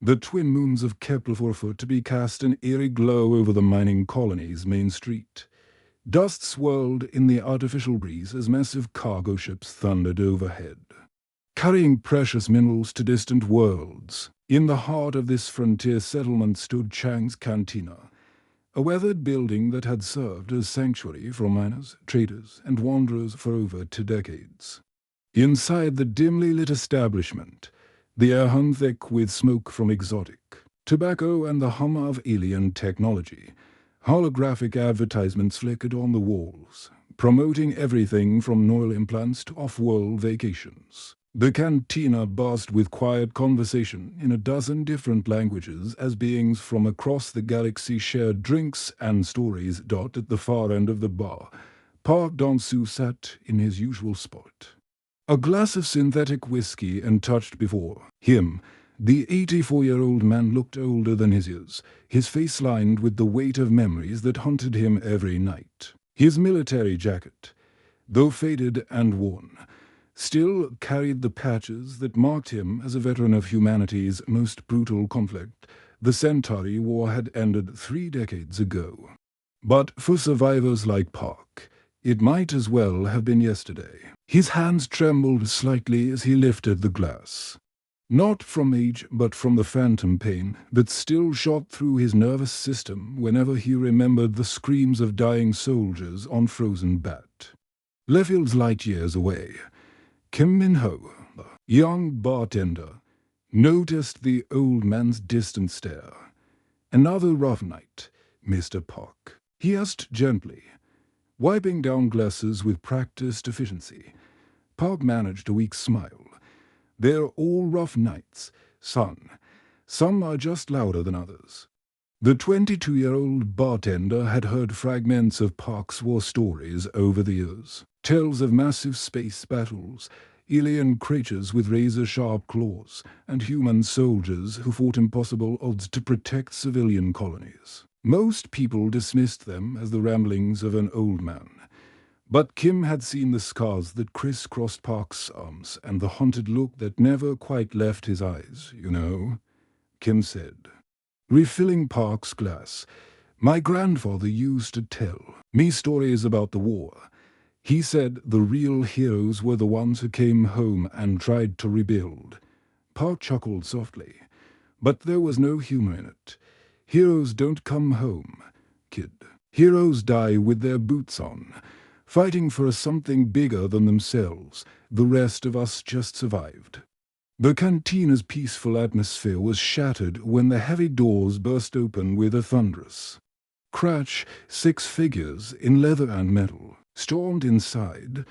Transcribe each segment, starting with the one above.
The twin moons of Kepler-4 to be cast an eerie glow over the mining colony's main street. Dust swirled in the artificial breeze as massive cargo ships thundered overhead, carrying precious minerals to distant worlds. In the heart of this frontier settlement stood Chang's Cantina, a weathered building that had served as sanctuary for miners, traders, and wanderers for over 2 decades. Inside the dimly lit establishment, the air hung thick with smoke from exotic tobacco and the hum of alien technology. Holographic advertisements flickered on the walls, promoting everything from oil implants to off-world vacations. The cantina buzzed with quiet conversation in a dozen different languages as beings from across the galaxy shared drinks and stories. At the far end of the bar, Park Dong-soo sat in his usual spot. A glass of synthetic whiskey untouched before him. The 84-year-old man looked older than his years, his face lined with the weight of memories that haunted him every night. His military jacket, though faded and worn, still carried the patches that marked him as a veteran of humanity's most brutal conflict. The Centauri War had ended 3 decades ago. But for survivors like Park, it might as well have been yesterday. His hands trembled slightly as he lifted the glass. Not from age, but from the phantom pain that still shot through his nervous system whenever he remembered the screams of dying soldiers on Frozen Bat. Leffield's light years away, Kim Min-ho, a young bartender, noticed the old man's distant stare. "Another rough night, Mr. Park?" he asked gently, wiping down glasses with practiced efficiency. Park managed a weak smile. "They're all rough nights, son. Some are just louder than others." The 22-year-old bartender had heard fragments of Park's war stories over the years. Tales of massive space battles, alien creatures with razor-sharp claws, and human soldiers who fought impossible odds to protect civilian colonies. Most people dismissed them as the ramblings of an old man. But Kim had seen the scars that crisscrossed Park's arms and the haunted look that never quite left his eyes, you know, Kim said, refilling Park's glass. "My grandfather used to tell me stories about the war. He said the real heroes were the ones who came home and tried to rebuild." Park chuckled softly, but there was no humor in it. "Heroes don't come home, kid. Heroes die with their boots on, fighting for something bigger than themselves. The rest of us just survived." The cantina's peaceful atmosphere was shattered when the heavy doors burst open with a thunderous crash. 6 figures in leather and metal stormed inside,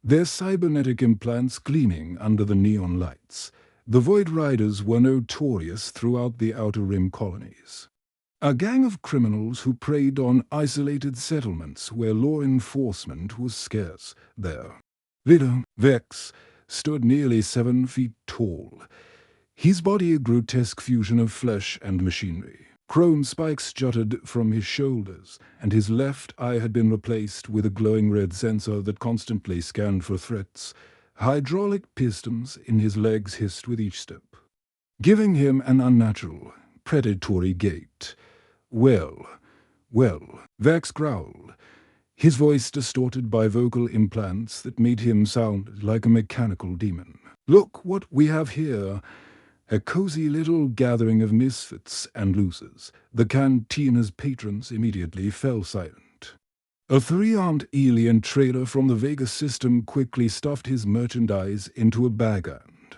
their cybernetic implants gleaming under the neon lights. The Void Riders were notorious throughout the Outer Rim colonies. A gang of criminals who preyed on isolated settlements where law enforcement was scarce. Their leader, Vex, stood nearly 7 feet tall, his body a grotesque fusion of flesh and machinery. Chrome spikes jutted from his shoulders, and his left eye had been replaced with a glowing red sensor that constantly scanned for threats. Hydraulic pistons in his legs hissed with each step, giving him an unnatural, predatory gait. Well, Vex growled, his voice distorted by vocal implants that made him sound like a mechanical demon. "Look what we have here. A cozy little gathering of misfits and losers." The cantina's patrons immediately fell silent. A 3-armed alien trader from the Vega system quickly stuffed his merchandise into a bag and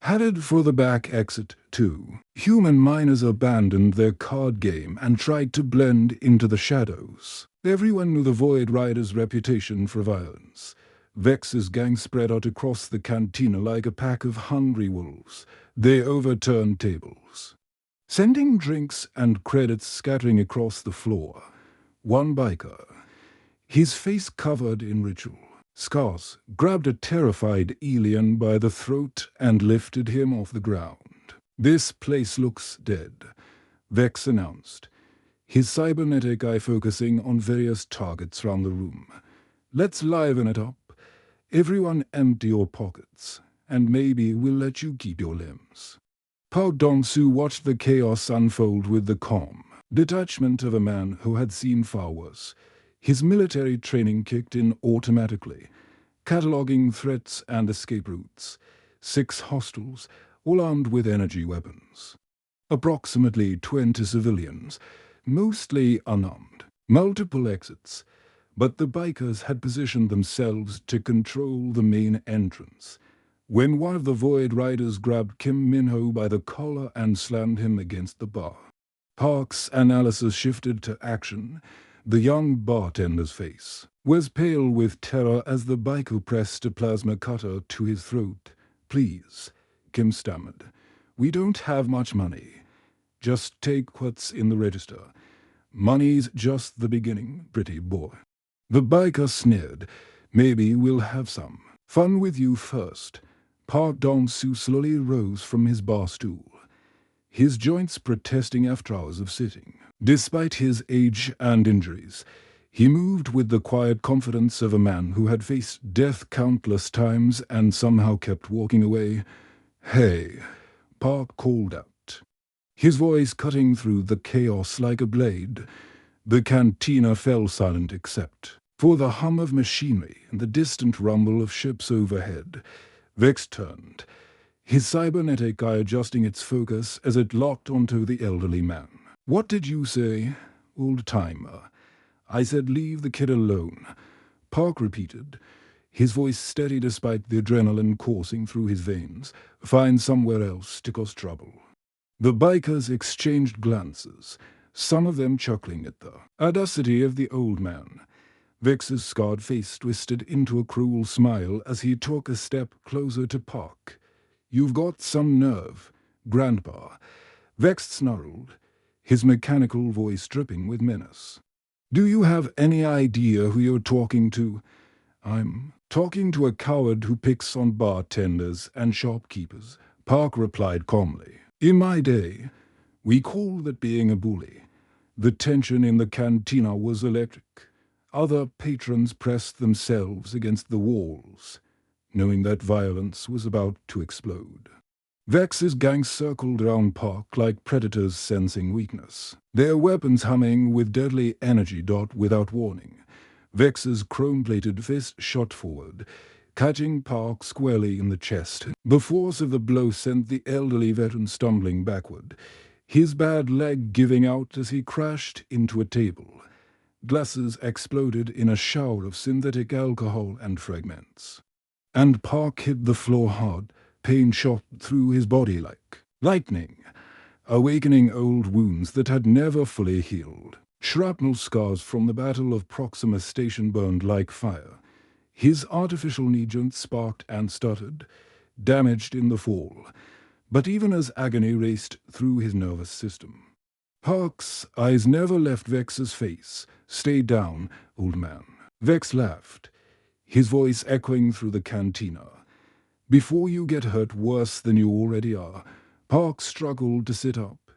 headed for the back exit, too. Human miners abandoned their card game and tried to blend into the shadows. Everyone knew the Void Riders' reputation for violence. Vex's gang spread out across the cantina like a pack of hungry wolves. They overturned tables, sending drinks and credits scattering across the floor. One biker, his face covered in ritual scars, grabbed a terrified alien by the throat and lifted him off the ground. "This place looks dead," Vex announced, his cybernetic eye focusing on various targets around the room. "Let's liven it up. Everyone empty your pockets, and maybe we'll let you keep your limbs." Pao Dongsu watched the chaos unfold with the calm detachment of a man who had seen far worse. His military training kicked in automatically, cataloguing threats and escape routes. 6 hostiles, all armed with energy weapons. Approximately 20 civilians, mostly unarmed. Multiple exits, but the bikers had positioned themselves to control the main entrance. When one of the Void Riders grabbed Kim Min-ho by the collar and slammed him against the bar, Park's analysis shifted to action. The young bartender's face was pale with terror as the biker pressed a plasma cutter to his throat. "Please," Kim stammered. "We don't have much money. Just take what's in the register. Money's just the beginning, pretty boy." The biker sneered. "Maybe we'll have some fun with you first." Park Dong-soo slowly rose from his bar stool, his joints protesting after hours of sitting. Despite his age and injuries, he moved with the quiet confidence of a man who had faced death countless times and somehow kept walking away. "Hey," Park called out, his voice cutting through the chaos like a blade. The cantina fell silent except for the hum of machinery and the distant rumble of ships overhead. Vex turned, his cybernetic eye adjusting its focus as it locked onto the elderly man. "What did you say, old-timer?" "I said leave the kid alone," Park repeated, his voice steady despite the adrenaline coursing through his veins. "Find somewhere else to cause trouble." The bikers exchanged glances, some of them chuckling at the audacity of the old man. Vex's scarred face twisted into a cruel smile as he took a step closer to Park. "You've got some nerve, Grandpa," Vex snarled, his mechanical voice dripping with menace. "Do you have any idea who you're talking to?" "I'm talking to a coward who picks on bartenders and shopkeepers," Park replied calmly. "In my day, we called that being a bully." The tension in the cantina was electric. Other patrons pressed themselves against the walls, knowing that violence was about to explode. Vex's gang circled around Park like predators sensing weakness, their weapons humming with deadly energy without warning. Vex's chrome-plated fist shot forward, catching Park squarely in the chest. The force of the blow sent the elderly veteran stumbling backward, his bad leg giving out as he crashed into a table. Glasses exploded in a shower of synthetic alcohol and fragments. And Park hit the floor hard, pain shot through his body like lightning, awakening old wounds that had never fully healed. Shrapnel scars from the Battle of Proxima Station burned like fire. His artificial knee joint sparked and stuttered, damaged in the fall, but even as agony raced through his nervous system. Park's eyes never left Vex's face. "Stay down, old man." Vex laughed, his voice echoing through the cantina. "Before you get hurt worse than you already are." Park struggled to sit up,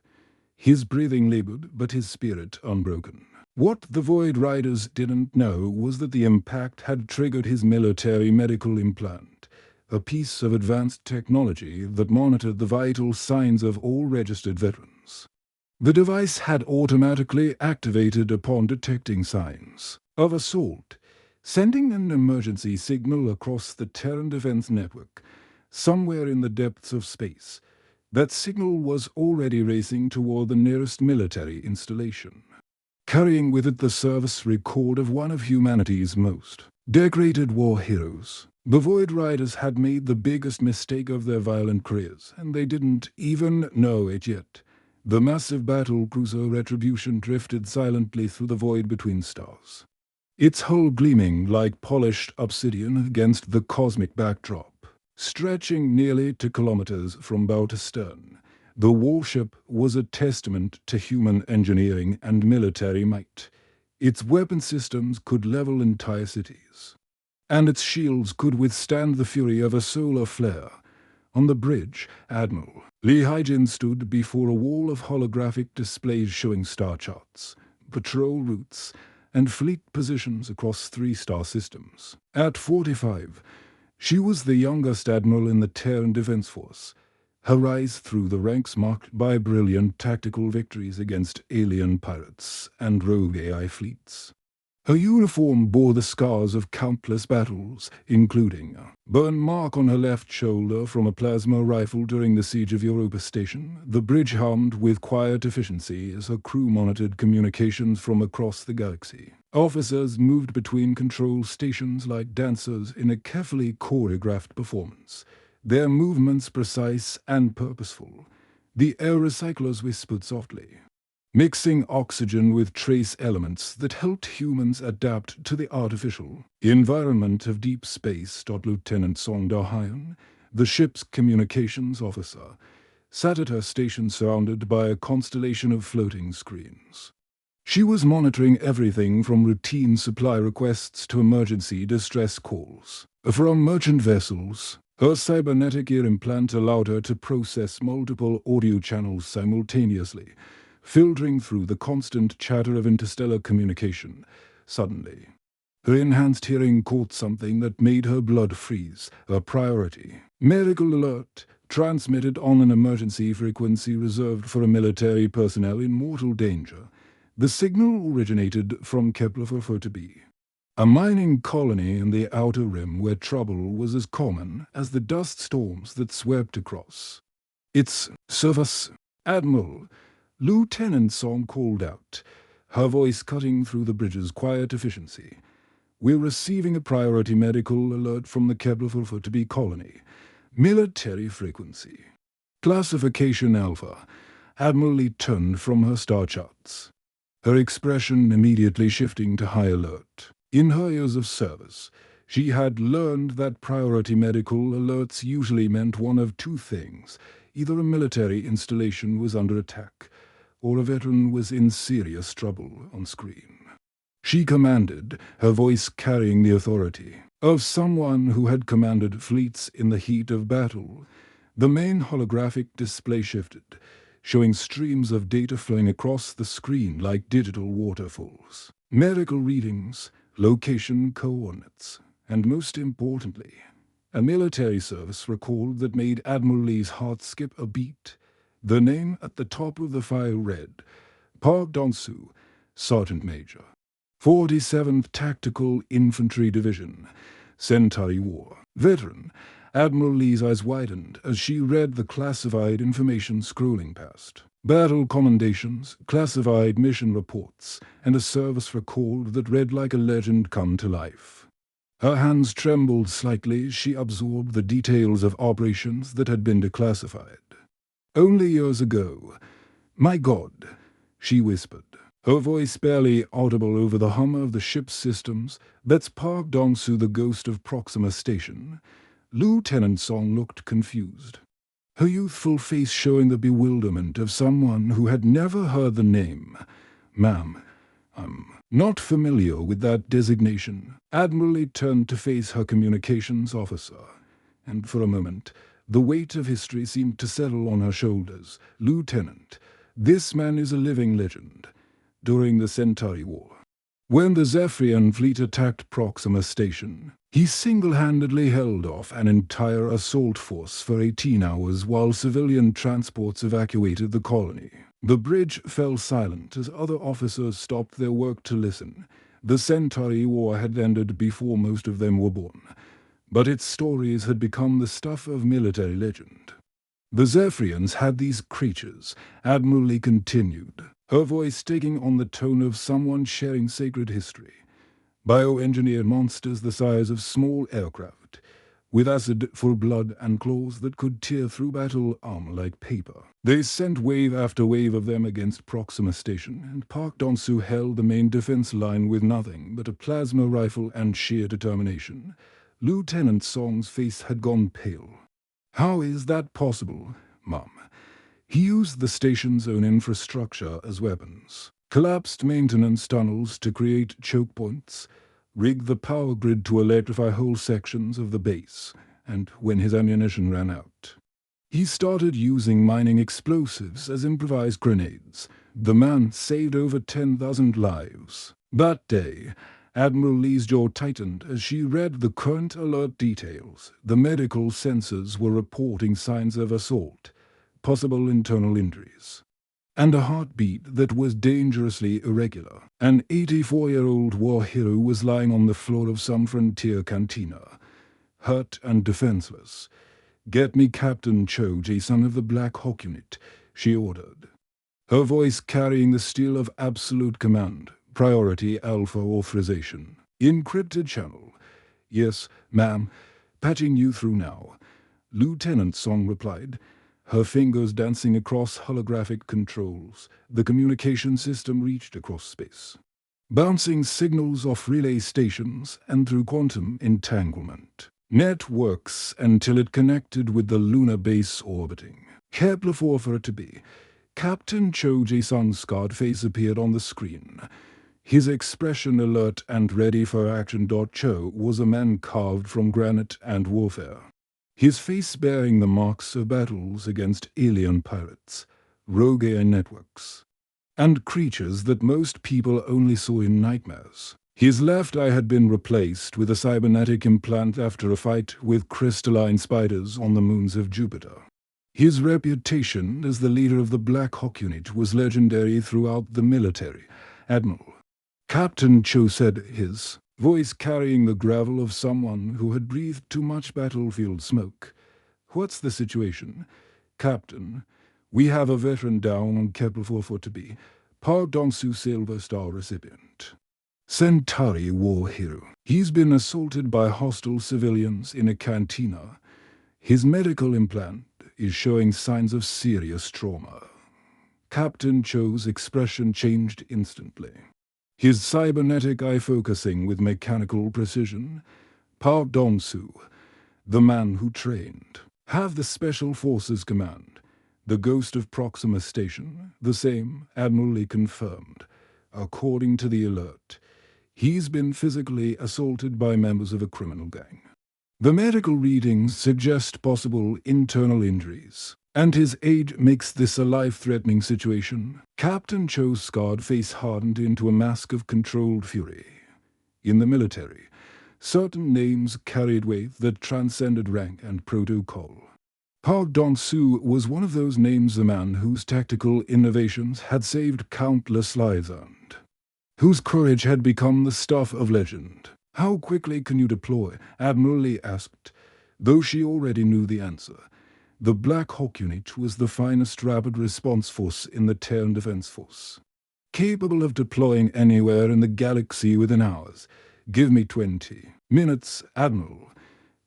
his breathing labored but his spirit unbroken. What the Void Riders didn't know was that the impact had triggered his military medical implant, a piece of advanced technology that monitored the vital signs of all registered veterans. The device had automatically activated upon detecting signs of assault, sending an emergency signal across the Terran Defense Network, somewhere in the depths of space. That signal was already racing toward the nearest military installation, carrying with it the service record of one of humanity's most decorated war heroes. The Void Riders had made the biggest mistake of their violent careers, and they didn't even know it yet. The massive battle cruiser Retribution drifted silently through the void between stars, its hull gleaming like polished obsidian against the cosmic backdrop. Stretching nearly 2 kilometers from bow to stern, the warship was a testament to human engineering and military might. Its weapon systems could level entire cities, and its shields could withstand the fury of a solar flare. On the bridge, Admiral Lee Haijin stood before a wall of holographic displays showing star charts, patrol routes, and fleet positions across 3-star systems. At 45, she was the youngest admiral in the Terran Defense Force, her rise through the ranks marked by brilliant tactical victories against alien pirates and rogue AI fleets. Her uniform bore the scars of countless battles, including a burn mark on her left shoulder from a plasma rifle during the siege of Europa Station, the bridge hummed with quiet efficiency as her crew monitored communications from across the galaxy. Officers moved between control stations like dancers in a carefully choreographed performance, their movements precise and purposeful. The air recyclers whispered softly, mixing oxygen with trace elements that helped humans adapt to the artificial environment of deep space. Lieutenant Song Da-hyun, the ship's communications officer, sat at her station surrounded by a constellation of floating screens. She was monitoring everything from routine supply requests to emergency distress calls. From merchant vessels, her cybernetic ear implant allowed her to process multiple audio channels simultaneously, filtering through the constant chatter of interstellar communication. Suddenly, her enhanced hearing caught something that made her blood freeze. A priority medical alert transmitted on an emergency frequency reserved for military personnel in mortal danger. The signal originated from Kepler-4b, a mining colony in the outer rim where trouble was as common as the dust storms that swept across its surface. Admiral, Lieutenant Song called out, her voice cutting through the bridge's quiet efficiency. "We're receiving a priority medical alert from the Kepler-4b colony. Military frequency. Classification Alpha." Admiral Lee turned from her star charts, her expression immediately shifting to high alert. In her years of service, she had learned that priority medical alerts usually meant one of two things: either a military installation was under attack, or a veteran was in serious trouble on screen. She commanded, her voice carrying the authority of someone who had commanded fleets in the heat of battle. The main holographic display shifted, showing streams of data flowing across the screen like digital waterfalls. Medical readings, location coordinates, and most importantly, a military service record that made Admiral Lee's heart skip a beat. The name at the top of the file read, Park Dong-soo, Sergeant Major, 47th Tactical Infantry Division, Centauri War. Veteran. Admiral Lee's eyes widened as she read the classified information scrolling past. Battle commendations, classified mission reports, and a service record that read like a legend come to life. Her hands trembled slightly as she absorbed the details of operations that had been declassified. Only years ago. "My God," she whispered, her voice barely audible over the hum of the ship's systems. "That's Park Dong-soo, the ghost of Proxima Station." Lieutenant Song looked confused, her youthful face showing the bewilderment of someone who had never heard the name. "Ma'am, I'm not familiar with that designation." Admiral Lee turned to face her communications officer, and for a moment, the weight of history seemed to settle on her shoulders. "Lieutenant, this man is a living legend. During the Centauri War, when the Zephyrian fleet attacked Proxima Station, he single-handedly held off an entire assault force for 18 hours while civilian transports evacuated the colony. The bridge fell silent as other officers stopped their work to listen. The Centauri War had ended before most of them were born, but its stories had become the stuff of military legend. "The Zephyrians had these creatures," Admiral Lee continued, her voice taking on the tone of someone sharing sacred history. "Bioengineered monsters the size of small aircraft, with acid for blood and claws that could tear through battle armor like paper. They sent wave after wave of them against Proxima Station, and Park Dong-soo held the main defense line with nothing but a plasma rifle and sheer determination." Lieutenant Song's face had gone pale. "How is that possible, Mom?" He used the station's own infrastructure as weapons, collapsed maintenance tunnels to create choke points, rigged the power grid to electrify whole sections of the base, and when his ammunition ran out, he started using mining explosives as improvised grenades. The man saved over 10,000 lives. That day, Admiral Lee's jaw tightened as she read the current alert details. The medical sensors were reporting signs of assault. possible internal injuries, and a heartbeat that was dangerously irregular. An 84-year-old war hero was lying on the floor of some frontier cantina, hurt and defenseless. "Get me Captain Cho, Jason of the Black Hawk Unit," she ordered, her voice carrying the steel of absolute command. "Priority Alpha authorization. Encrypted channel." "Yes, ma'am. Patching you through now," Lieutenant Song replied, her fingers dancing across holographic controls. The communication system reached across space, bouncing signals off relay stations and through quantum entanglement networks until it connected with the lunar base orbiting Kepler-4 for it to be. Captain Cho Jae-sung's scarred face appeared on the screen, his expression alert and ready for action. Cho was a man carved from granite and warfare, his face bearing the marks of battles against alien pirates, rogue AI networks, and creatures that most people only saw in nightmares. His left eye had been replaced with a cybernetic implant after a fight with crystalline spiders on the moons of Jupiter. His reputation as the leader of the Black Hawk Unit was legendary throughout the military. "Admiral," Captain Cho said, his voice carrying the gravel of someone who had breathed too much battlefield smoke. "What's the situation?" "Captain, we have a veteran down on Kepler-4 for to be. Park Dong-soo Silver Star recipient. Centauri war hero. He's been assaulted by hostile civilians in a cantina. His medical implant is showing signs of serious trauma." Captain Cho's expression changed instantly, his cybernetic eye focusing with mechanical precision. "Park Dong-soo, the man who trained, have the Special Forces Command. The Ghost of Proxima Station, the same, Admiral Lee confirmed. According to the alert, he's been physically assaulted by members of a criminal gang. The medical readings suggest possible internal injuries, and his age makes this a life-threatening situation." Captain Cho's scarred face hardened into a mask of controlled fury. In the military, certain names carried weight that transcended rank and protocol. Park Dong-soo was one of those names, a man whose tactical innovations had saved countless lives and whose courage had become the stuff of legend. "How quickly can you deploy?" Admiral Lee asked, though she already knew the answer. The Black Hawk Unit was the finest rapid response force in the Terran Defense Force, capable of deploying anywhere in the galaxy within hours. "Give me 20 minutes, Admiral,"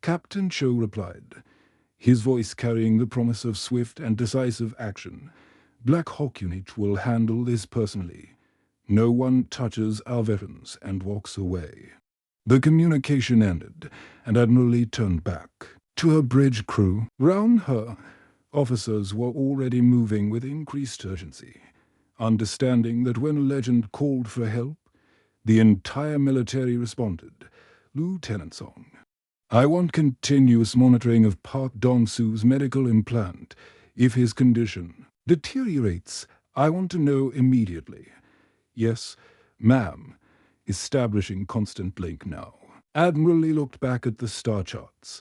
Captain Cho replied, his voice carrying the promise of swift and decisive action. "Black Hawk Unit will handle this personally. No one touches our veterans," and walks away. The communication ended, and Admiral Lee turned back to her bridge crew. Round her, officers were already moving with increased urgency, understanding that when a legend called for help, the entire military responded. "Lieutenant Song, I want continuous monitoring of Park Dong-soo's medical implant. If his condition deteriorates, I want to know immediately." "Yes, ma'am." Establishing constant link now. Admiral Lee looked back at the star charts,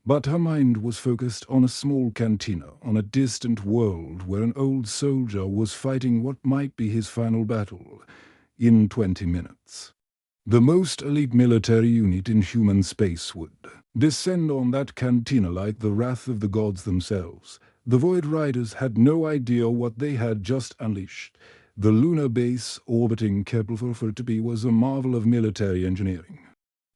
but her mind was focused on a small cantina on a distant world where an old soldier was fighting what might be his final battle in 20 minutes. The most elite military unit in human space would descend on that cantina like the wrath of the gods themselves. The Void Riders had no idea what they had just unleashed. The lunar base orbiting Kepler-4 for it to be was a marvel of military engineering.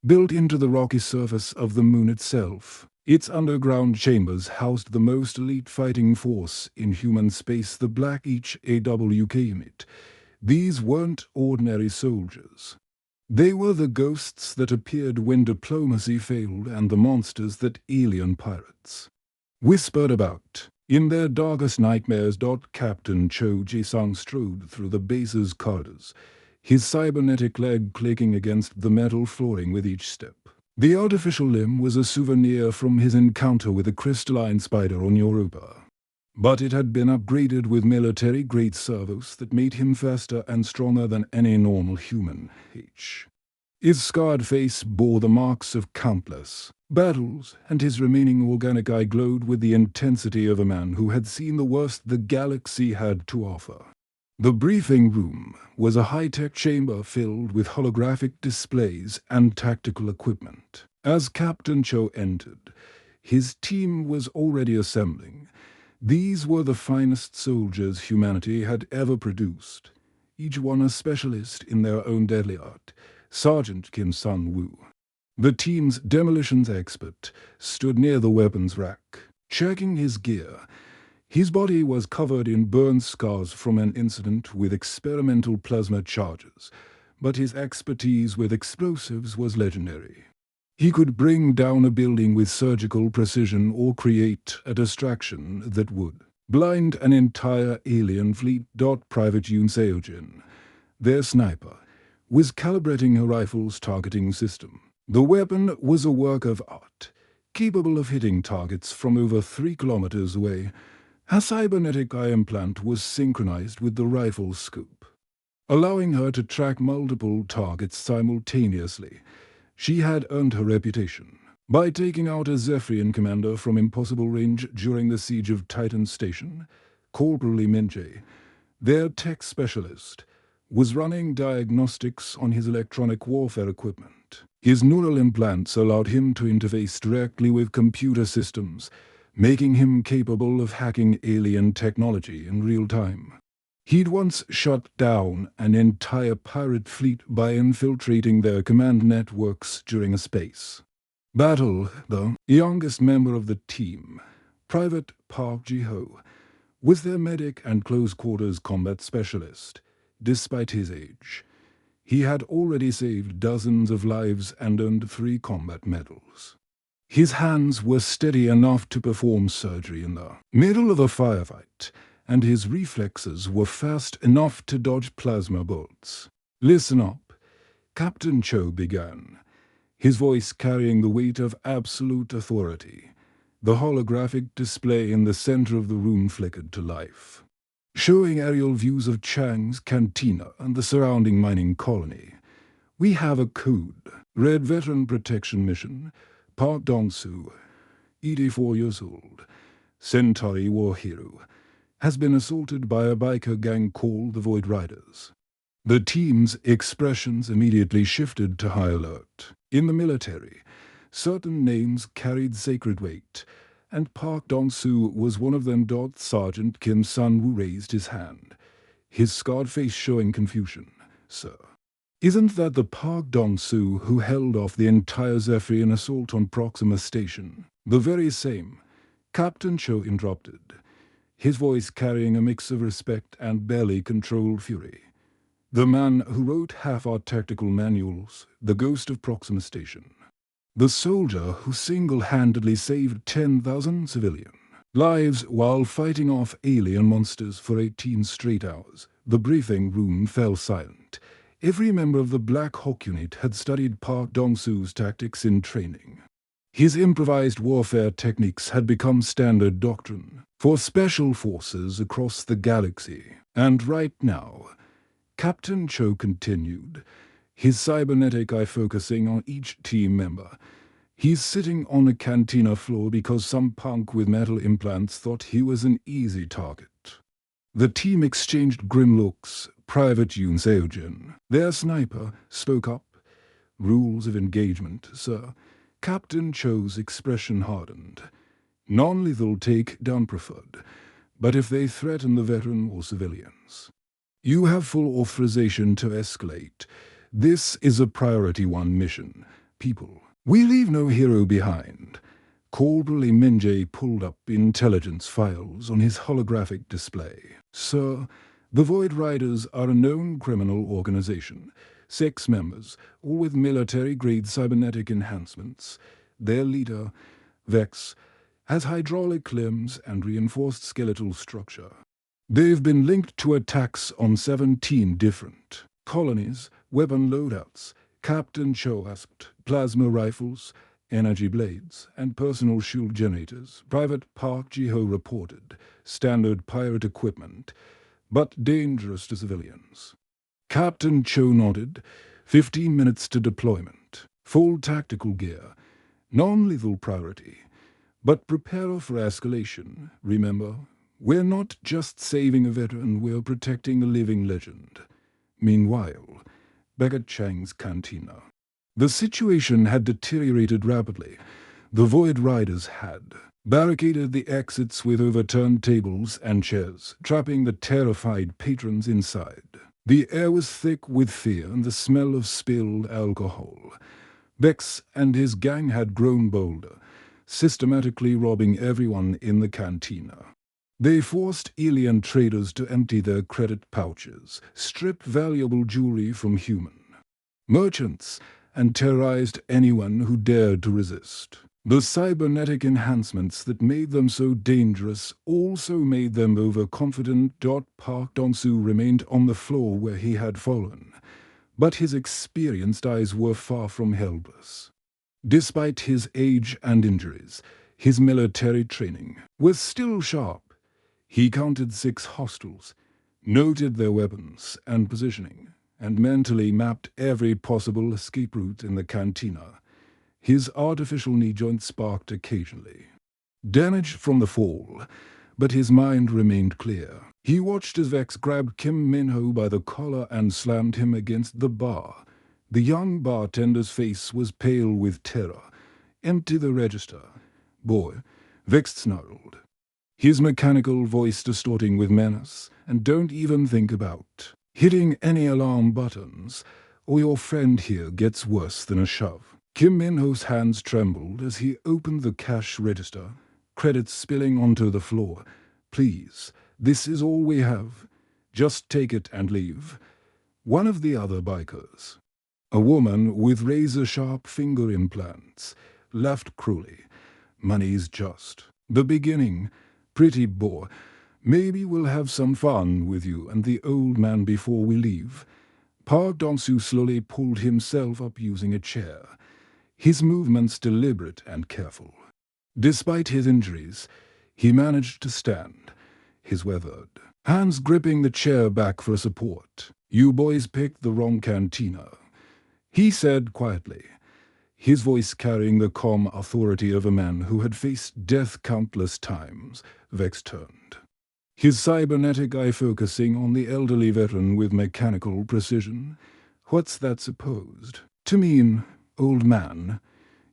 Built into the rocky surface of the moon itself, its underground chambers housed the most elite fighting force in human space, the Black HAWK Unit. These weren't ordinary soldiers. They were the ghosts that appeared when diplomacy failed and the monsters that alien pirates whispered about in their darkest nightmares. Captain Cho Jae-sung strode through the base's corridors, his cybernetic leg clicking against the metal flooring with each step. The artificial limb was a souvenir from his encounter with a crystalline spider on Europa, but it had been upgraded with military-grade servos that made him faster and stronger than any normal human. His scarred face bore the marks of countless Battles and his remaining organic eye glowed with the intensity of a man who had seen the worst the galaxy had to offer. The briefing room was a high-tech chamber filled with holographic displays and tactical equipment. As Captain Cho entered, his team was already assembling. These were the finest soldiers humanity had ever produced, each one a specialist in their own deadly art. Sergeant Kim Sun-woo, the team's demolitions expert, stood near the weapons rack, checking his gear. His body was covered in burn scars from an incident with experimental plasma charges, but his expertise with explosives was legendary. He could bring down a building with surgical precision or create a distraction that would blind an entire alien fleet. Private Yoon Seo-jin, their sniper, was calibrating her rifle's targeting system. The weapon was a work of art, capable of hitting targets from over 3 kilometers away. Her cybernetic eye implant was synchronized with the rifle's scope, allowing her to track multiple targets simultaneously. She had earned her reputation by taking out a Zephyrian commander from impossible range during the siege of Titan Station. Corporal Lee Min-jae, their tech specialist, was running diagnostics on his electronic warfare equipment. His neural implants allowed him to interface directly with computer systems, making him capable of hacking alien technology in real time. He'd once shut down an entire pirate fleet by infiltrating their command networks during a space battle. The youngest member of the team, Private Park Ji-ho, was their medic and close-quarters combat specialist. Despite his age, he had already saved dozens of lives and earned 3 combat medals. His hands were steady enough to perform surgery in the middle of a firefight, and his reflexes were fast enough to dodge plasma bolts. "Listen up," Captain Cho began, his voice carrying the weight of absolute authority. The holographic display in the center of the room flickered to life, showing aerial views of Chang's cantina and the surrounding mining colony. "We have a code. Red Veteran Protection Mission. Park Dong-soo, 84 years old, Centauri war hero, has been assaulted by a biker gang called the Void Riders." The team's expressions immediately shifted to high alert. In the military, certain names carried sacred weight, and Park Dong-soo was one of them. Sergeant Kim Sun-woo raised his hand, his scarred face showing confusion. "Sir, isn't that the Park Dong-soo who held off the entire Zephyrian assault on Proxima Station?" "The very same," Captain Cho interrupted, his voice carrying a mix of respect and barely controlled fury. "The man who wrote half our tactical manuals, the ghost of Proxima Station. The soldier who single-handedly saved 10,000 civilian lives while fighting off alien monsters for 18 straight hours." The briefing room fell silent. Every member of the Black Hawk unit had studied Park Dong-soo's tactics in training. His improvised warfare techniques had become standard doctrine for special forces across the galaxy. And right now, Captain Cho continued, his cybernetic eye focusing on each team member. "He's sitting on a cantina floor because some punk with metal implants thought he was an easy target." The team exchanged grim looks. Private Yoon Seo-jin, their sniper, spoke up. "Rules of engagement, sir." Captain Cho's expression hardened. "Non-lethal take-down preferred, but if they threaten the veteran or civilians, you have full authorization to escalate. This is a priority 1 mission. People, we leave no hero behind." Corporal Lee Min-jae pulled up intelligence files on his holographic display. "Sir, the Void Riders are a known criminal organization. 6 members, all with military-grade cybernetic enhancements. Their leader, Vex, has hydraulic limbs and reinforced skeletal structure. They've been linked to attacks on 17 different colonies, weapon loadouts." Captain Cho asked. "Plasma rifles, energy blades, and personal shield generators," Private Park Ji-ho reported. "Standard pirate equipment, but dangerous to civilians." Captain Cho nodded. 15 minutes to deployment. Full tactical gear. Non-lethal priority. But prepare for escalation, remember? We're not just saving a veteran, we're protecting a living legend. Meanwhile, back at Chang's cantina. The situation had deteriorated rapidly. The Void Riders had barricaded the exits with overturned tables and chairs, trapping the terrified patrons inside. The air was thick with fear and the smell of spilled alcohol. Vex and his gang had grown bolder, systematically robbing everyone in the cantina. They forced alien traders to empty their credit pouches, strip valuable jewelry from human merchants, and terrorized anyone who dared to resist. The cybernetic enhancements that made them so dangerous also made them overconfident. Park Dong-soo remained on the floor where he had fallen, but his experienced eyes were far from helpless. Despite his age and injuries, his military training was still sharp. He counted 6 hostiles, noted their weapons and positioning, and mentally mapped every possible escape route in the cantina. His artificial knee joint sparked occasionally. Damage from the fall, but his mind remained clear. He watched as Vex grabbed Kim Min-ho by the collar and slammed him against the bar. The young bartender's face was pale with terror. "Empty the register." "Boy," Vex snarled, his mechanical voice distorting with menace, "and don't even think about hitting any alarm buttons, or your friend here gets worse than a shove." Kim Min-ho's hands trembled as he opened the cash register, credits spilling onto the floor. "Please, this is all we have. Just take it and leave." One of the other bikers, a woman with razor-sharp finger implants, laughed cruelly. "Money's just the beginning. Pretty boy. Maybe we'll have some fun with you and the old man before we leave." Park Dong-soo slowly pulled himself up using a chair, his movements deliberate and careful. Despite his injuries, he managed to stand, his weathered hands gripping the chair back for support. "You boys picked the wrong cantina," he said quietly, his voice carrying the calm authority of a man who had faced death countless times. Vex turned, his cybernetic eye focusing on the elderly veteran with mechanical precision. "What's that supposed to mean, old man?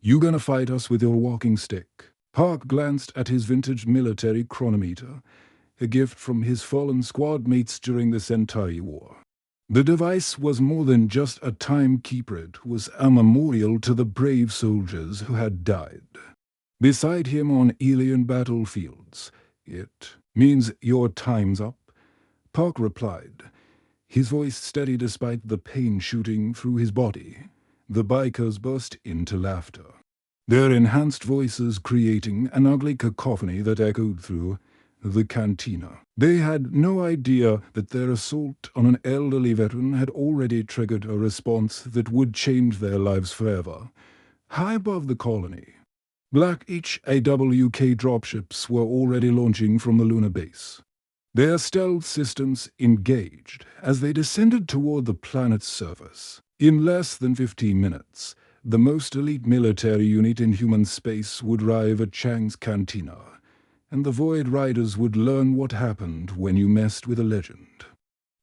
You gonna fight us with your walking stick?" Park glanced at his vintage military chronometer, a gift from his fallen squad mates during the Sentai War. The device was more than just a timekeeper, it was a memorial to the brave soldiers who had died beside him on alien battlefields. "It means your time's up," Park replied, his voice steady despite the pain shooting through his body. The bikers burst into laughter, their enhanced voices creating an ugly cacophony that echoed through the cantina. They had no idea that their assault on an elderly veteran had already triggered a response that would change their lives forever. High above the colony, Black HAWK dropships were already launching from the lunar base, their stealth systems engaged as they descended toward the planet's surface. In less than 15 minutes, the most elite military unit in human space would arrive at Chang's cantina, and the Void Riders would learn what happened when you messed with a legend.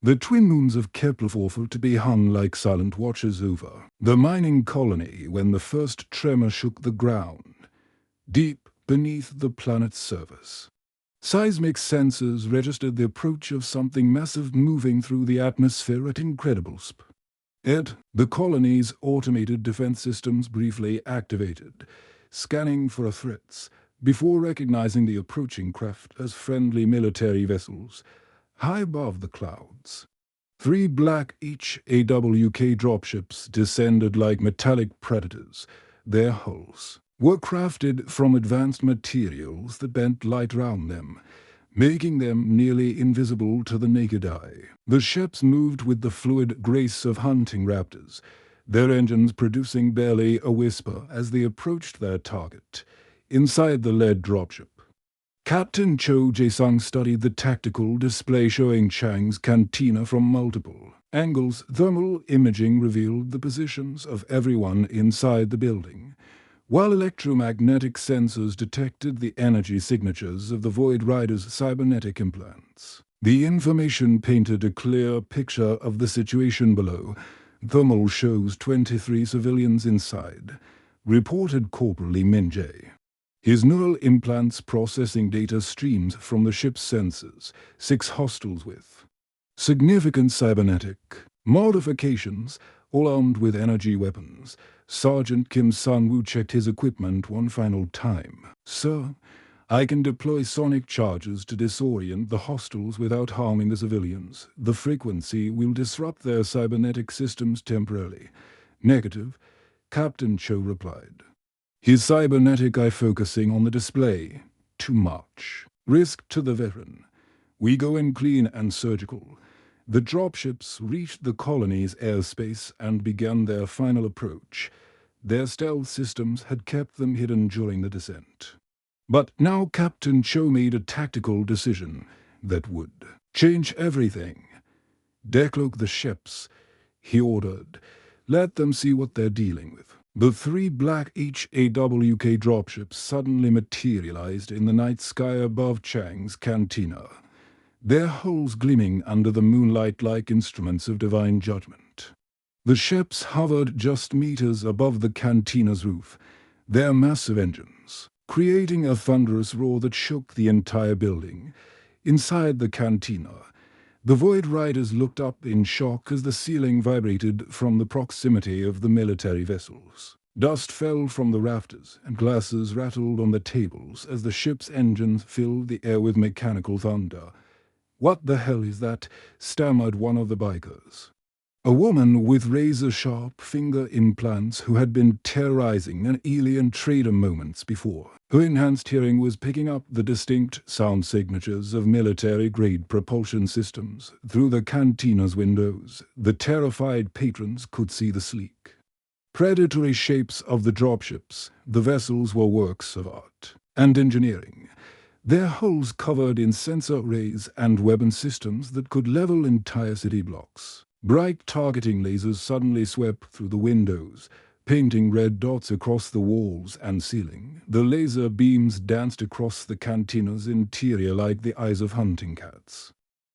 The twin moons of Kepler were to be hung like silent watchers over the mining colony when the first tremor shook the ground, deep beneath the planet's surface. Seismic sensors registered the approach of something massive moving through the atmosphere at incredible speed. The colony's automated defense systems briefly activated, scanning for threats, before recognizing the approaching craft as friendly military vessels. High above the clouds, 3 black HAWK dropships descended like metallic predators. Their hulls were crafted from advanced materials that bent light around them, making them nearly invisible to the naked eye. The ships moved with the fluid grace of hunting raptors, their engines producing barely a whisper as they approached their target. Inside the lead dropship, Captain Cho Jae-sung studied the tactical display showing Chang's cantina from multiple angles. Thermal imaging revealed the positions of everyone inside the building, while electromagnetic sensors detected the energy signatures of the Void Rider's cybernetic implants. The information painted a clear picture of the situation below. Thermal shows 23 civilians inside, reported Corporal Lee Min-jae. His neural implants processing data streams from the ship's sensors, 6 hostiles with significant cybernetic modifications, all armed with energy weapons. Sergeant Kim Sun-woo checked his equipment one final time. "Sir, I can deploy sonic charges to disorient the hostiles without harming the civilians. The frequency will disrupt their cybernetic systems temporarily." "Negative," Captain Cho replied. His cybernetic eye focusing on the display. "Too much. Risk to the veteran. We go in clean and surgical." The dropships reached the colony's airspace and began their final approach. Their stealth systems had kept them hidden during the descent. But now Captain Cho made a tactical decision that would change everything. "Decloak the ships," he ordered. "Let them see what they're dealing with." The 3 black HAWK dropships suddenly materialized in the night sky above Chang's cantina, their hulls gleaming under the moonlight like instruments of divine judgment. The ships hovered just meters above the cantina's roof, their massive engines creating a thunderous roar that shook the entire building. Inside the cantina, the Void Riders looked up in shock as the ceiling vibrated from the proximity of the military vessels. Dust fell from the rafters, and glasses rattled on the tables as the ship's engines filled the air with mechanical thunder. "What the hell is that?" stammered one of the bikers. A woman with razor-sharp finger implants who had been terrorizing an alien trader moments before. Her enhanced hearing was picking up the distinct sound signatures of military-grade propulsion systems. Through the cantina's windows, the terrified patrons could see the sleek, predatory shapes of the dropships. The vessels were works of art and engineering, their hulls covered in sensor arrays and weapon systems that could level entire city blocks. Bright targeting lasers suddenly swept through the windows, painting red dots across the walls and ceiling. The laser beams danced across the cantina's interior like the eyes of hunting cats,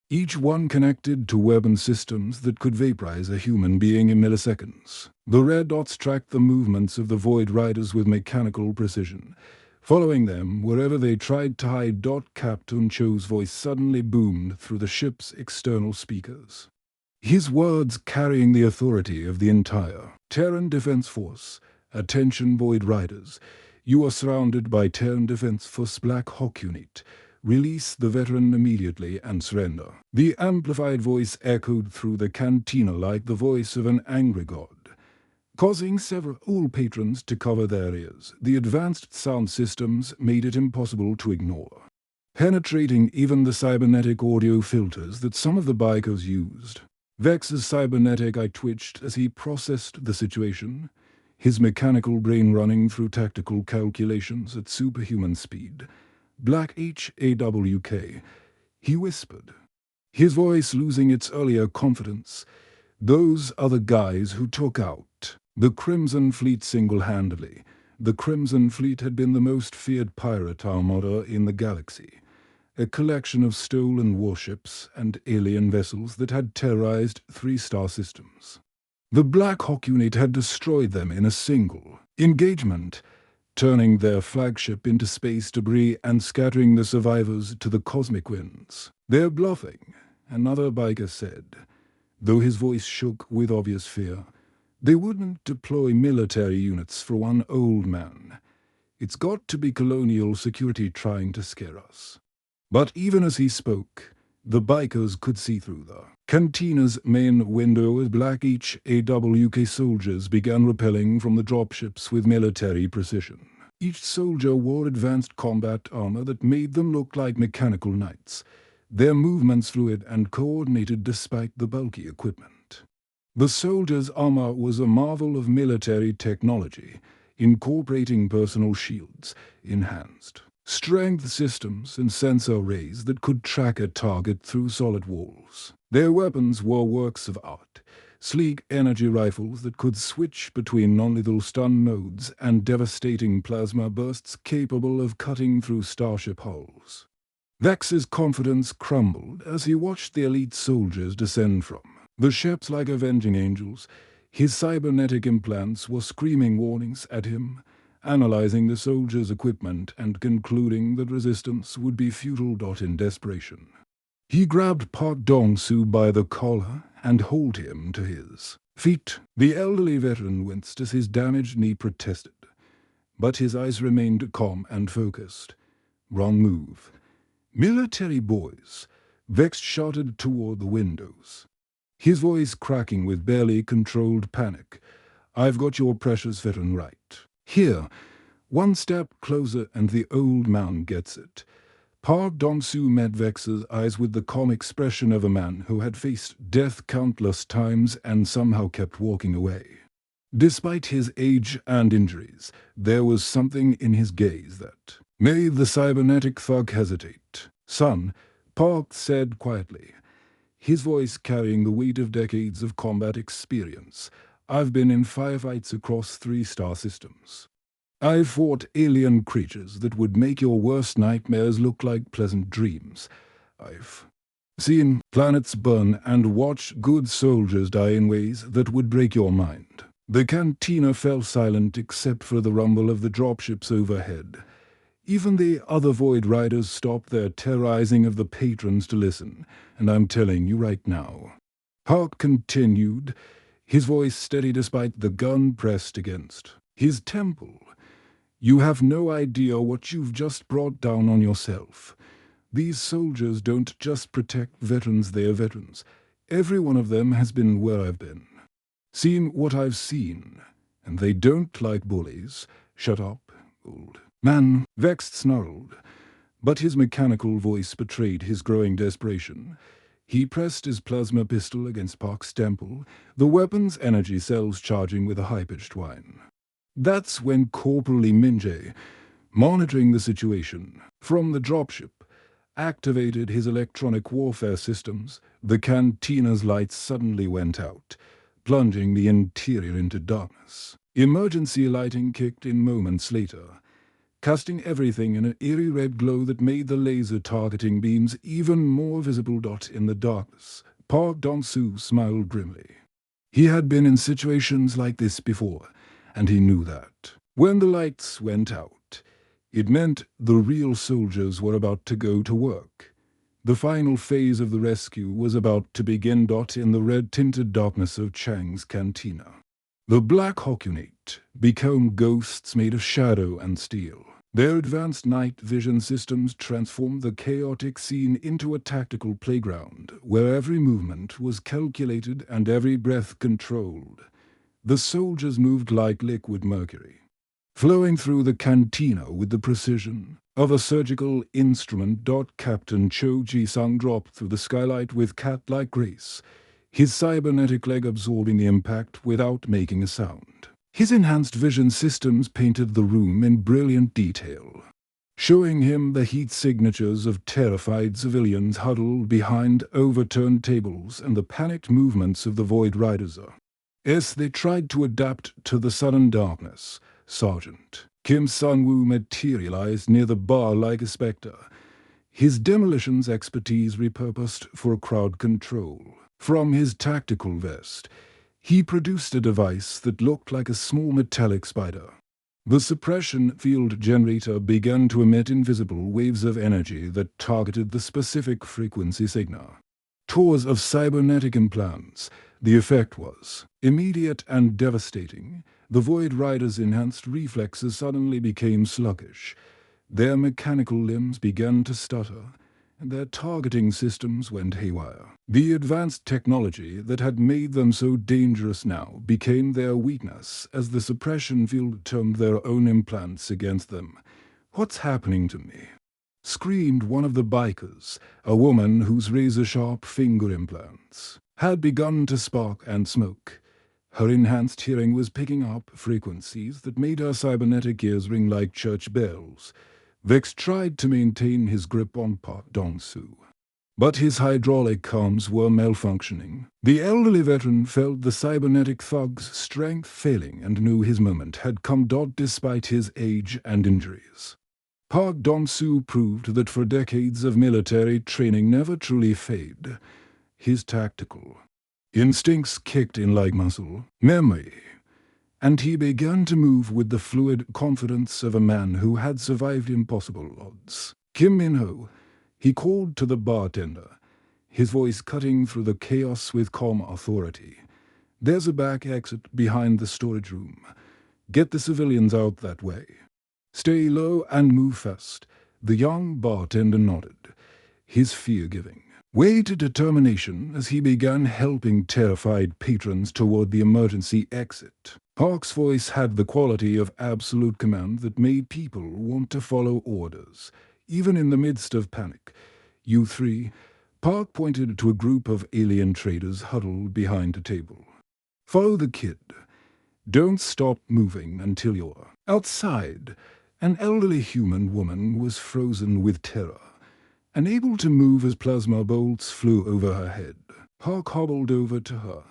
each one connected to weapon systems that could vaporize a human being in milliseconds. The red dots tracked the movements of the Void Riders with mechanical precision, following them wherever they tried to hide. Captain Cho's voice suddenly boomed through the ship's external speakers, his words carrying the authority of the entire Terran Defense Force. "Attention Void Riders, you are surrounded by Terran Defense Force Black Hawk Unit. Release the veteran immediately and surrender." The amplified voice echoed through the cantina like the voice of an angry god, causing several patrons to cover their ears. The advanced sound systems made it impossible to ignore, penetrating even the cybernetic audio filters that some of the bikers used. Vex's cybernetic eye twitched as he processed the situation, his mechanical brain running through tactical calculations at superhuman speed. "Black HAWK," he whispered, his voice losing its earlier confidence. "Those are the guys who took out the Crimson Fleet single-handedly." The Crimson Fleet had been the most feared pirate armada in the galaxy, a collection of stolen warships and alien vessels that had terrorized 3-star systems. The Black Hawk Unit had destroyed them in a single engagement, turning their flagship into space debris and scattering the survivors to the cosmic winds. "They're bluffing," another biker said, though his voice shook with obvious fear. "They wouldn't deploy military units for one old man. It's got to be colonial security trying to scare us." But even as he spoke, the bikers could see through the cantina's main window as black HAWK soldiers began rappelling from the dropships with military precision. Each soldier wore advanced combat armor that made them look like mechanical knights, their movements fluid and coordinated despite the bulky equipment. The soldiers' armor was a marvel of military technology, incorporating personal shields, enhanced strength systems and sensor arrays that could track a target through solid walls. Their weapons were works of art, sleek energy rifles that could switch between non-lethal stun modes and devastating plasma bursts capable of cutting through starship hulls. Vex's confidence crumbled as he watched the elite soldiers descend from the ships like avenging angels. His cybernetic implants were screaming warnings at him, analyzing the soldiers' equipment and concluding that resistance would be futile. In desperation, he grabbed Park Dong-soo by the collar and hauled him to his feet. The elderly veteran winced as his damaged knee protested, but his eyes remained calm and focused. Wrong move. Military boys, Vex shouted toward the windows, his voice cracking with barely controlled panic. I've got your precious veteran right here. One step closer and the old man gets it. Park Dong-soo met Vex's eyes with the calm expression of a man who had faced death countless times and somehow kept walking away. Despite his age and injuries, there was something in his gaze that made the cybernetic thug hesitate. Son, Park said quietly, his voice carrying the weight of decades of combat experience. I've been in firefights across 3-star systems. I've fought alien creatures that would make your worst nightmares look like pleasant dreams. I've seen planets burn and watched good soldiers die in ways that would break your mind. The cantina fell silent except for the rumble of the dropships overhead. Even the other Void Riders stopped their terrorizing of the patrons to listen, and I'm telling you right now. Park continued, his voice steady despite the gun pressed against his temple. You have no idea what you've just brought down on yourself. These soldiers don't just protect veterans, they're veterans. Every one of them has been where I've been, seen what I've seen, and they don't like bullies. Shut up, old man, Vex snarled, but his mechanical voice betrayed his growing desperation. He pressed his plasma pistol against Park's temple, the weapon's energy cells charging with a high-pitched whine. That's when Corporal Lee Min-jae, monitoring the situation from the dropship, activated his electronic warfare systems. The cantina's lights suddenly went out, plunging the interior into darkness. Emergency lighting kicked in moments later, casting everything in an eerie red glow that made the laser targeting beams even more visible. In the darkness, Park Dong-soo smiled grimly. He had been in situations like this before, and he knew that when the lights went out, it meant the real soldiers were about to go to work. The final phase of the rescue was about to begin. In the red-tinted darkness of Chang's cantina, the Black Hawkunate became ghosts made of shadow and steel. Their advanced night vision systems transformed the chaotic scene into a tactical playground where every movement was calculated and every breath controlled. The soldiers moved like liquid mercury, flowing through the cantina with the precision of a surgical instrument. Captain Cho Ji-sung dropped through the skylight with cat-like grace, his cybernetic leg absorbing the impact without making a sound. His enhanced vision systems painted the room in brilliant detail, showing him the heat signatures of terrified civilians huddled behind overturned tables and the panicked movements of the Void Riders. As they tried to adapt to the sudden darkness, Sergeant Kim Sung-woo materialized near the bar like a specter, his demolitions expertise repurposed for crowd control. From his tactical vest, he produced a device that looked like a small metallic spider. The suppression field generator began to emit invisible waves of energy that targeted the specific frequency signal. Tours of cybernetic implants, the effect was immediate and devastating. The Void Riders' enhanced reflexes suddenly became sluggish. Their mechanical limbs began to stutter, and their targeting systems went haywire. The advanced technology that had made them so dangerous now became their weakness as the suppression field turned their own implants against them. "What's happening to me?" screamed one of the bikers, a woman whose razor-sharp finger implants had begun to spark and smoke. Her enhanced hearing was picking up frequencies that made her cybernetic ears ring like church bells. Vex tried to maintain his grip on Park Dong-soo, but his hydraulic comms were malfunctioning. The elderly veteran felt the cybernetic thug's strength failing and knew his moment had come. Despite his age and injuries, Park Dong-soo proved that for decades of military training never truly fade. His tactical instincts kicked in like muscle memory, and he began to move with the fluid confidence of a man who had survived impossible odds. Kim Min-ho, he called to the bartender, his voice cutting through the chaos with calm authority. There's a back exit behind the storage room. Get the civilians out that way. Stay low and move fast. The young bartender nodded, his fear-giving way to determination as he began helping terrified patrons toward the emergency exit. Park's voice had the quality of absolute command that made people want to follow orders, even in the midst of panic. You three, Park pointed to a group of alien traders huddled behind a table. Follow the kid. Don't stop moving until you're outside. An elderly human woman was frozen with terror, unable to move as plasma bolts flew over her head. Park hobbled over to her,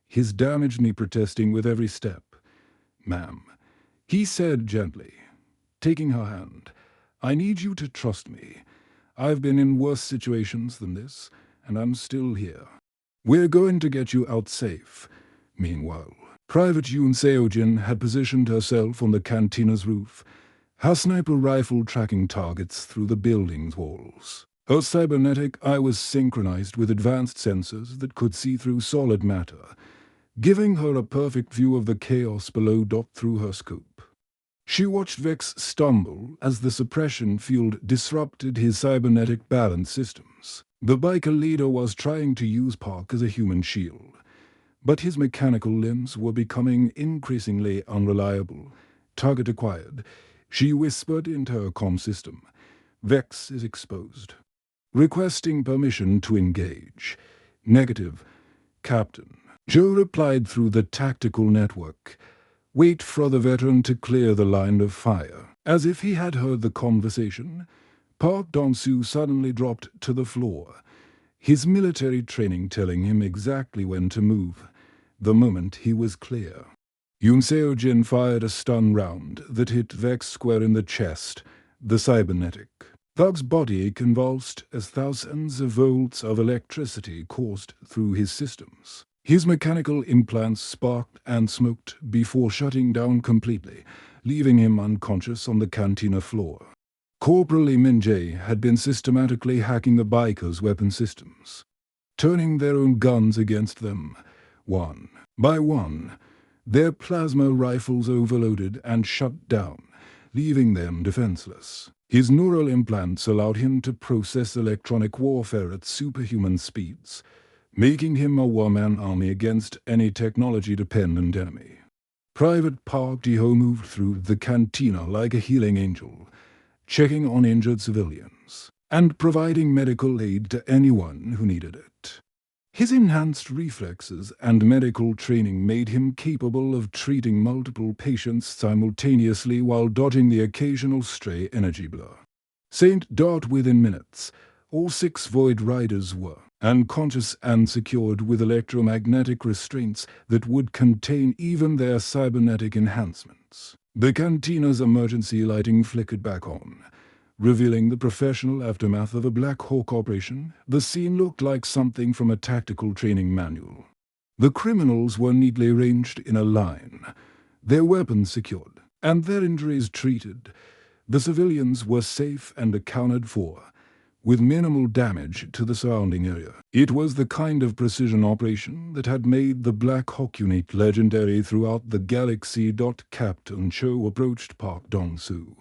his damaged knee protesting with every step. "Ma'am," he said gently, taking her hand, "I need you to trust me. I've been in worse situations than this, and I'm still here. We're going to get you out safe." Meanwhile, Private Yoon Seo-jin had positioned herself on the cantina's roof, her sniper rifle tracking targets through the building's walls. Her cybernetic eye was synchronized with advanced sensors that could see through solid matter, giving her a perfect view of the chaos below. Through her scope, she watched Vex stumble as the suppression field disrupted his cybernetic balance systems. The biker leader was trying to use Park as a human shield, but his mechanical limbs were becoming increasingly unreliable. Target acquired. She whispered into her comm system. "Vex is exposed. Requesting permission to engage." "Negative, Captain." Joe replied through the tactical network. "Wait for the veteran to clear the line of fire." As if he had heard the conversation, Park Dong-soo suddenly dropped to the floor, his military training telling him exactly when to move, the moment he was clear. Yoon Seo-jin fired a stun round that hit Vex square in the chest, the cybernetic thug's body convulsed as thousands of volts of electricity coursed through his systems. His mechanical implants sparked and smoked before shutting down completely, leaving him unconscious on the cantina floor. Corporal Lee Min-jae had been systematically hacking the bikers' weapon systems, turning their own guns against them. One by one, their plasma rifles overloaded and shut down, leaving them defenseless. His neural implants allowed him to process electronic warfare at superhuman speeds, making him a one-man army against any technology-dependent enemy. Private Park Ji-ho moved through the cantina like a healing angel, checking on injured civilians and providing medical aid to anyone who needed it. His enhanced reflexes and medical training made him capable of treating multiple patients simultaneously while dodging the occasional stray energy blur. Within minutes, all 6 Void Riders were unconscious and secured with electromagnetic restraints that would contain even their cybernetic enhancements. The cantina's emergency lighting flickered back on, revealing the professional aftermath of a Black Hawk operation. The scene looked like something from a tactical training manual. The criminals were neatly arranged in a line, their weapons secured, and their injuries treated. The civilians were safe and accounted for, with minimal damage to the surrounding area. It was the kind of precision operation that had made the Black Hawk unit legendary throughout the galaxy. Captain Cho approached Park Dong-soo,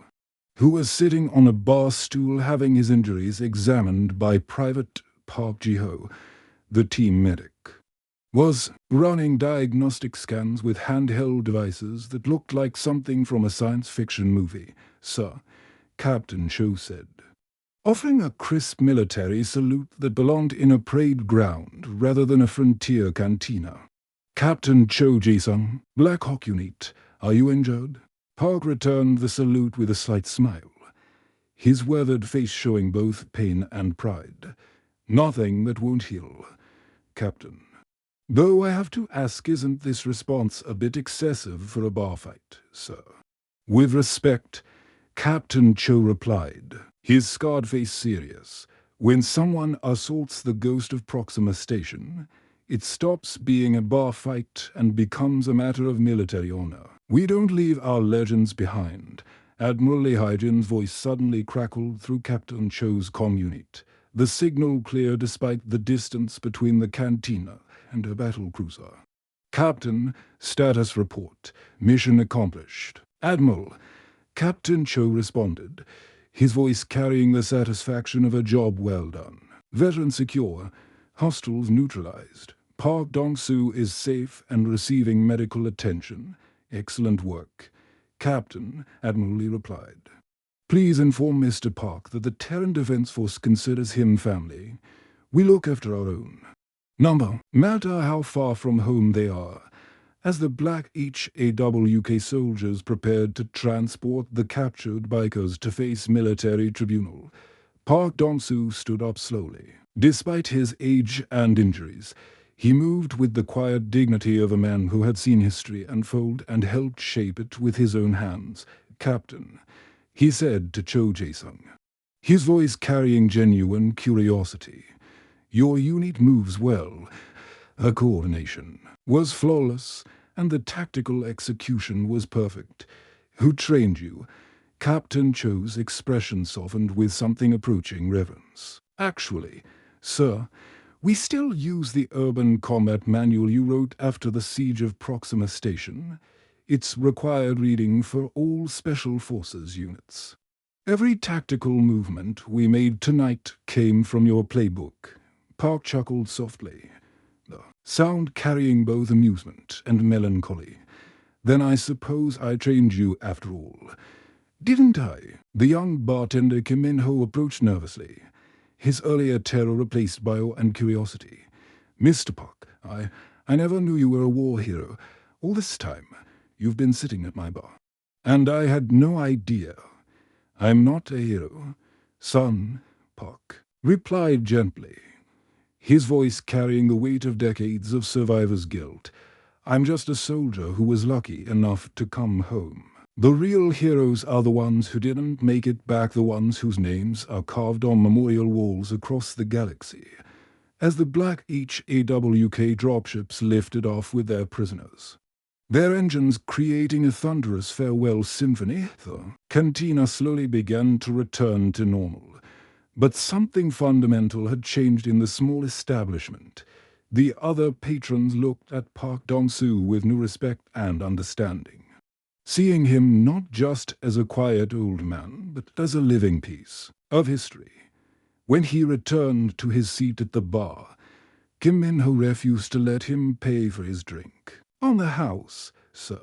who was sitting on a bar stool having his injuries examined by Private Park Ji-ho. The team medic was running diagnostic scans with handheld devices that looked like something from a science fiction movie. "Sir," Captain Cho said, offering a crisp military salute that belonged in a parade ground rather than a frontier cantina. "Captain Cho Ji-sung, Black Hawk Unit, are you injured?" Park returned the salute with a slight smile, his weathered face showing both pain and pride. Nothing that won't heal, Captain. Though I have to ask, isn't this response a bit excessive for a bar fight, sir? With respect, Captain Cho replied, his scarred face serious. When someone assaults the ghost of Proxima Station, it stops being a bar fight and becomes a matter of military honor. We don't leave our legends behind. Admiral Lehijan's voice suddenly crackled through Captain Cho's comm unit. The signal clear despite the distance between the cantina and her battle cruiser. Captain, status report. Mission accomplished. Admiral, Captain Cho responded, his voice carrying the satisfaction of a job well done. Veteran secure, hostiles neutralized. Park Dong-soo is safe and receiving medical attention. Excellent work. Captain, Admiral Lee replied. Please inform Mr. Park that the Terran Defense Force considers him family. We look after our own. No matter how far from home they are, as the Black HAWK soldiers prepared to transport the captured bikers to face military tribunal, Park Dong-soo stood up slowly. Despite his age and injuries, he moved with the quiet dignity of a man who had seen history unfold and helped shape it with his own hands. Captain, he said to Cho Jae-sung, his voice carrying genuine curiosity. Your unit moves well. Her coordination was flawless, and the tactical execution was perfect. Who trained you? Captain Cho's expression softened with something approaching reverence. Actually, sir, we still use the urban combat manual you wrote after the siege of Proxima Station. It's required reading for all Special Forces units. Every tactical movement we made tonight came from your playbook. Park chuckled softly, the sound carrying both amusement and melancholy. Then I suppose I trained you after all. Didn't I? The young bartender Kim Min-ho approached nervously, his earlier terror replaced by awe and curiosity. Mr. Park, I never knew you were a war hero. All this time, you've been sitting at my bar. And I had no idea. I'm not a hero. Son, Park replied gently, his voice carrying the weight of decades of survivor's guilt. I'm just a soldier who was lucky enough to come home. The real heroes are the ones who didn't make it back, the ones whose names are carved on memorial walls across the galaxy, as the Black HAWK dropships lifted off with their prisoners. Their engines creating a thunderous farewell symphony, the cantina slowly began to return to normal. But something fundamental had changed in the small establishment. The other patrons looked at Park Dong-soo with new respect and understanding, seeing him not just as a quiet old man, but as a living piece of history. When he returned to his seat at the bar, Kim Min-ho refused to let him pay for his drink. On the house, sir,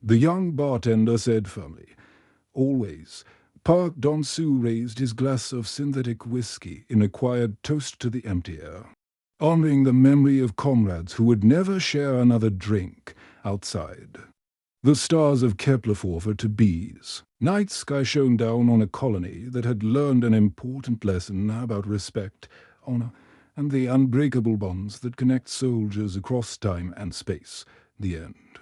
the young bartender said firmly. Always. Park Dong-soo raised his glass of synthetic whiskey in a quiet toast to the empty air, honoring the memory of comrades who would never share another drink outside. The stars of Kepler-4 were to bees. Night sky shone down on a colony that had learned an important lesson about respect, honor, and the unbreakable bonds that connect soldiers across time and space. The end.